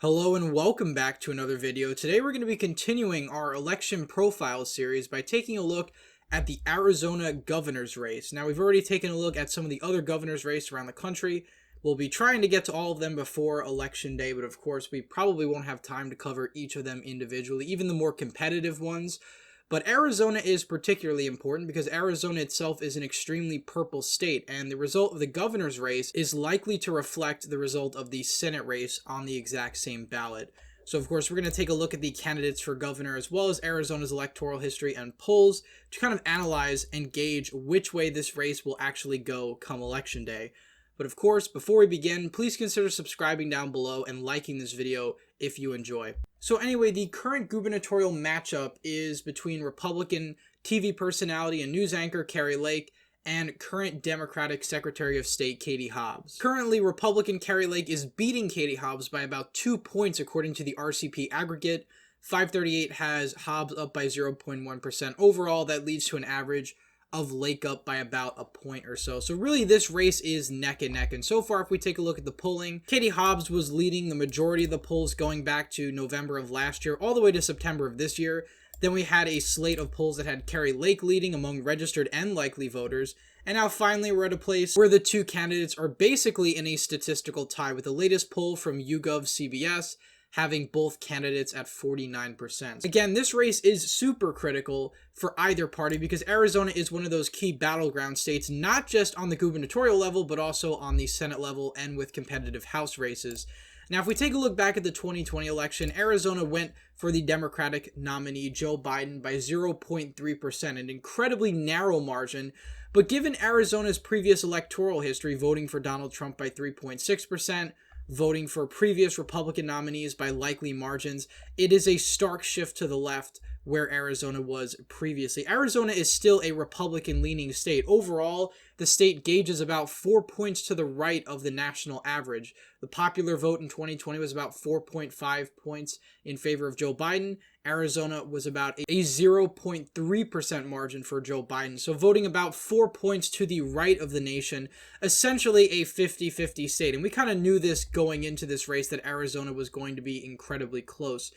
Hello and welcome back to another video. Today we're going to be continuing our election profile series by taking a look at the Arizona governor's race. Now we've already taken a look at some of the other governor's races around the country. We'll be trying to get to all of them before election day, but of course we probably won't have time to cover each of them individually, even the more competitive ones. But Arizona is particularly important because Arizona itself is an extremely purple state, and the result of the governor's race is likely to reflect the result of the Senate race on the exact same ballot. So of course we're going to take a look at the candidates for governor as well as Arizona's electoral history and polls to kind of analyze and gauge which way this race will actually go come election day. But of course, before we begin, please consider subscribing down below and liking this video if you enjoy. So anyway, the current gubernatorial matchup is between Republican TV personality and news anchor Kari Lake and current Democratic Secretary of State Katie Hobbs. Currently, Republican Kari Lake is beating Katie Hobbs by about 2 points according to the RCP aggregate. FiveThirtyEight has Hobbs up by 0.1%. Overall, that leads to an average of Lake up by about a point or so. So really this race is neck and neck. And so far, if we take a look at the polling, Katie Hobbs was leading the majority of the polls going back to November of last year, all the way to September of this year. Then we had a slate of polls that had Kari Lake leading among registered and likely voters. And now finally we're at a place where the two candidates are basically in a statistical tie, with the latest poll from YouGov CBS having both candidates at 49%. Again, this race is super critical for either party because Arizona is one of those key battleground states, not just on the gubernatorial level, but also on the Senate level and with competitive House races. Now, if we take a look back at the 2020 election, Arizona went for the Democratic nominee Joe Biden by 0.3%, an incredibly narrow margin. But given Arizona's previous electoral history, voting for Donald Trump by 3.6%, voting for previous Republican nominees by likely margins, it is a stark shift to the left where Arizona was previously. Arizona is still a Republican-leaning state. Overall, the state gauges about 4 points to the right of the national average. The popular vote in 2020 was about 4.5 points in favor of Joe Biden. Arizona was about a 0.3% margin for Joe Biden. So voting about 4 points to the right of the nation, essentially a 50-50 state. And we kind of knew this going into this race, that Arizona was going to be incredibly close.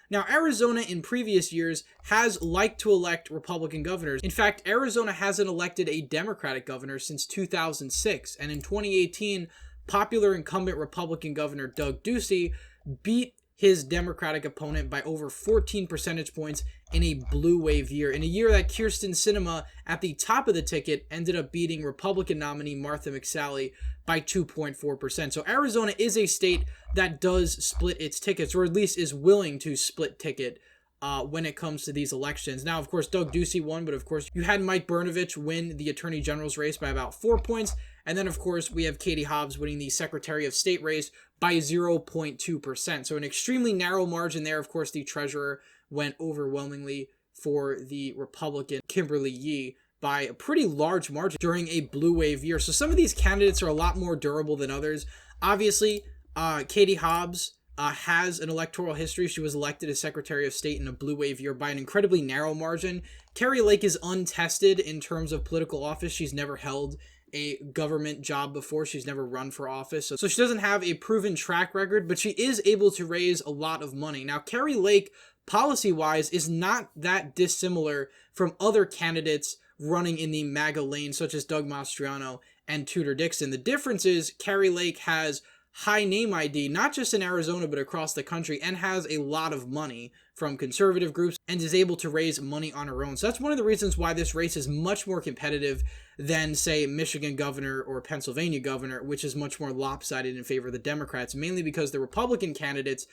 Now, Arizona in previous years has liked to elect Republican governors. In fact, Arizona hasn't elected a Democratic governor since 2006. And in 2018, popular incumbent Republican governor Doug Ducey beat his Democratic opponent by over 14 percentage points in a blue wave year. In a year that Kyrsten Sinema, at the top of the ticket, ended up beating Republican nominee Martha McSally by 2.4%. So Arizona is a state that does split its tickets, or at least is willing to split ticket when it comes to these elections. Now, of course, Doug Ducey won, but of course, you had Mike Brnovich win the Attorney General's race by about 4 points. And then, of course, we have Katie Hobbs winning the Secretary of State race by 0.2%. So an extremely narrow margin there. Of course, the treasurer went overwhelmingly for the Republican Kimberly Yee by a pretty large margin during a blue wave year. So some of these candidates are a lot more durable than others. Obviously, Katie Hobbs has an electoral history. She was elected as Secretary of State in a blue wave year by an incredibly narrow margin. Kari Lake is untested in terms of political office. She's never held a government job before. She's never run for office. So she doesn't have a proven track record, but she is able to raise a lot of money. Now, Kari Lake, policy-wise, is not that dissimilar from other candidates running in the MAGA lane, such as Doug Mastriano and Tudor Dixon. The difference is Kari Lake has high name ID, not just in Arizona, but across the country, and has a lot of money from conservative groups and is able to raise money on her own. So that's one of the reasons why this race is much more competitive than, say, Michigan governor or Pennsylvania governor, which is much more lopsided in favor of the Democrats, mainly because the Republican candidates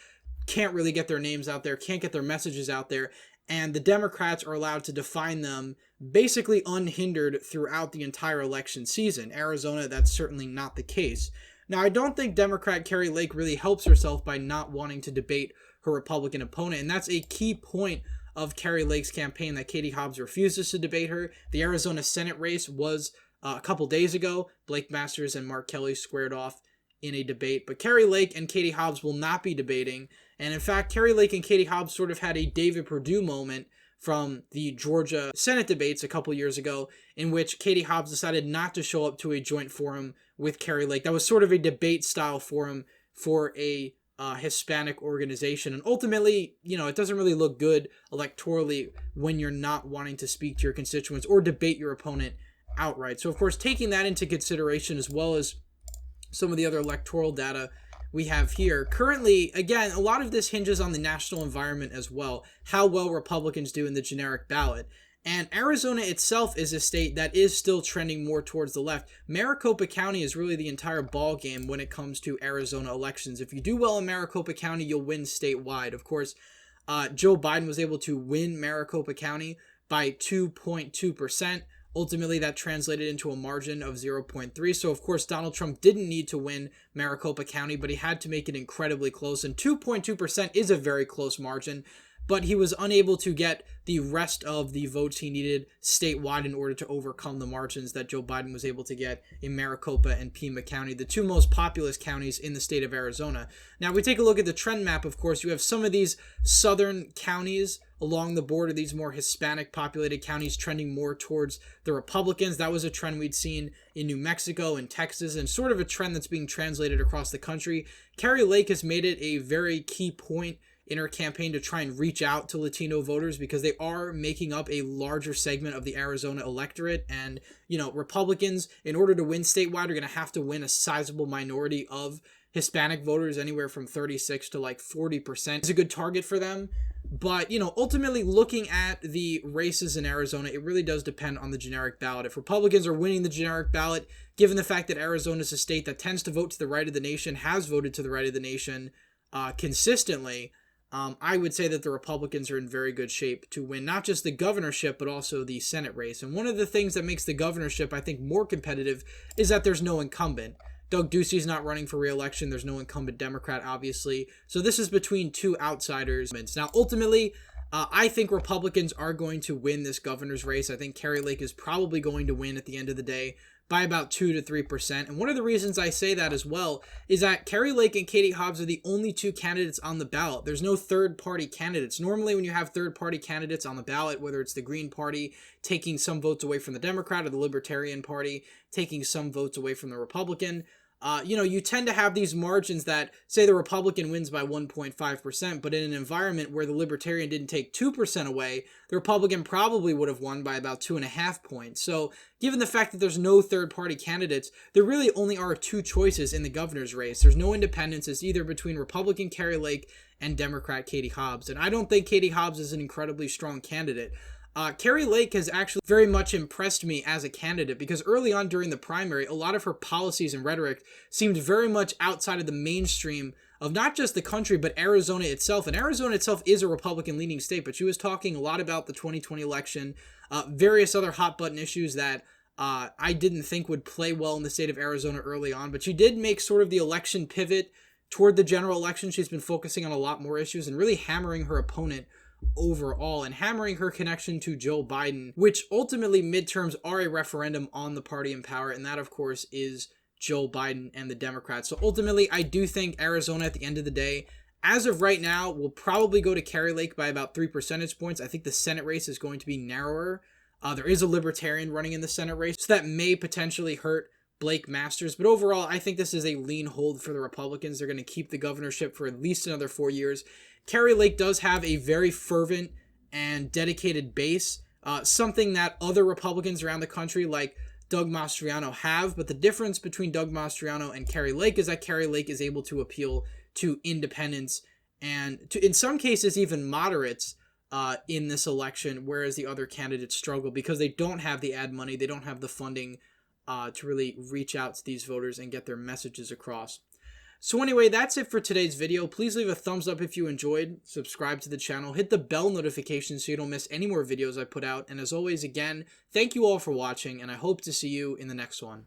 can't really get their names out there, can't get their messages out there, and the Democrats are allowed to define them basically unhindered throughout the entire election season. Arizona, that's certainly not the case. Now, I don't think Democrat Kari Lake really helps herself by not wanting to debate her Republican opponent, and that's a key point of Kari Lake's campaign, that Katie Hobbs refuses to debate her. The Arizona Senate race was a couple days ago. Blake Masters and Mark Kelly squared off in a debate, but Kari Lake and Katie Hobbs will not be debating, and in fact, Kari Lake and Katie Hobbs sort of had a David Perdue moment from the Georgia Senate debates a couple years ago, in which Katie Hobbs decided not to show up to a joint forum with Kari Lake. That was sort of a debate-style forum for a Hispanic organization. And ultimately, you know, it doesn't really look good electorally when you're not wanting to speak to your constituents or debate your opponent outright. So, of course, taking that into consideration, as well as some of the other electoral data we have here, currently, again, a lot of this hinges on the national environment as well, how well Republicans do in the generic ballot. And Arizona itself is a state that is still trending more towards the left. Maricopa County is really the entire ball game when it comes to Arizona elections. If you do well in Maricopa County, you'll win statewide. Of course, Joe Biden was able to win Maricopa County by 2.2%. Ultimately, that translated into a margin of 0.3. So, of course, Donald Trump didn't need to win Maricopa County, but he had to make it incredibly close. And 2.2% is a very close margin, but he was unable to get the rest of the votes he needed statewide in order to overcome the margins that Joe Biden was able to get in Maricopa and Pima County, the two most populous counties in the state of Arizona. Now, if we take a look at the trend map, of course, you have some of these southern counties along the border, these more Hispanic populated counties trending more towards the Republicans. That was a trend we'd seen in New Mexico and Texas, and sort of a trend that's being translated across the country. Kari Lake has made it a very key point in her campaign to try and reach out to Latino voters because they are making up a larger segment of the Arizona electorate. And, you know, Republicans, in order to win statewide, are going to have to win a sizable minority of Hispanic voters, anywhere from 36 to like 40%. It's a good target for them. But, you know, ultimately looking at the races in Arizona, it really does depend on the generic ballot. If Republicans are winning the generic ballot, given the fact that Arizona is a state that tends to vote to the right of the nation, has voted to the right of the nation consistently, I would say that the Republicans are in very good shape to win not just the governorship, but also the Senate race. And one of the things that makes the governorship, I think, more competitive is that there's no incumbent. Doug Ducey's not running for re-election. There's no incumbent Democrat, obviously. So this is between two outsiders. Now, ultimately, I think Republicans are going to win this governor's race. I think Kari Lake is probably going to win at the end of the day by about 2 to 3%. And one of the reasons I say that as well is that Kari Lake and Katie Hobbs are the only two candidates on the ballot. There's no third-party candidates. Normally, when you have third-party candidates on the ballot, whether it's the Green Party taking some votes away from the Democrat or the Libertarian Party taking some votes away from the Republican, you know, you tend to have these margins that, say the Republican wins by 1.5%, but in an environment where the Libertarian didn't take 2% away, the Republican probably would have won by about 2.5 points. So, given the fact that there's no third-party candidates, there really only are two choices in the governor's race. There's no independents. It's either between Republican Kari Lake and Democrat Katie Hobbs. And I don't think Katie Hobbs is an incredibly strong candidate. Kari Lake has actually very much impressed me as a candidate because early on during the primary, a lot of her policies and rhetoric seemed very much outside of the mainstream of not just the country, but Arizona itself. And Arizona itself is a Republican-leaning state, but she was talking a lot about the 2020 election, various other hot-button issues that I didn't think would play well in the state of Arizona early on. But she did make sort of the election pivot toward the general election. She's been focusing on a lot more issues and really hammering her opponent overall and hammering her connection to Joe Biden, which ultimately midterms are a referendum on the party in power, and that of course is Joe Biden and the Democrats. So ultimately, I do think Arizona at the end of the day, as of right now, will probably go to Kari Lake by about 3 percentage points. I think the Senate race is going to be narrower. There is a Libertarian running in the Senate race, so that may potentially hurt Blake Masters, but overall, I think this is a lean hold for the Republicans. They're going to keep the governorship for at least another 4 years. Kari Lake does have a very fervent and dedicated base, something that other Republicans around the country like Doug Mastriano have, but the difference between Doug Mastriano and Kari Lake is that Kari Lake is able to appeal to independents and to, in some cases, even moderates in this election, whereas the other candidates struggle because they don't have the ad money, they don't have the funding to really reach out to these voters and get their messages across. So anyway, that's it for today's video. Please leave a thumbs up if you enjoyed, subscribe to the channel, hit the bell notification so you don't miss any more videos I put out, and as always, again, thank you all for watching, and I hope to see you in the next one.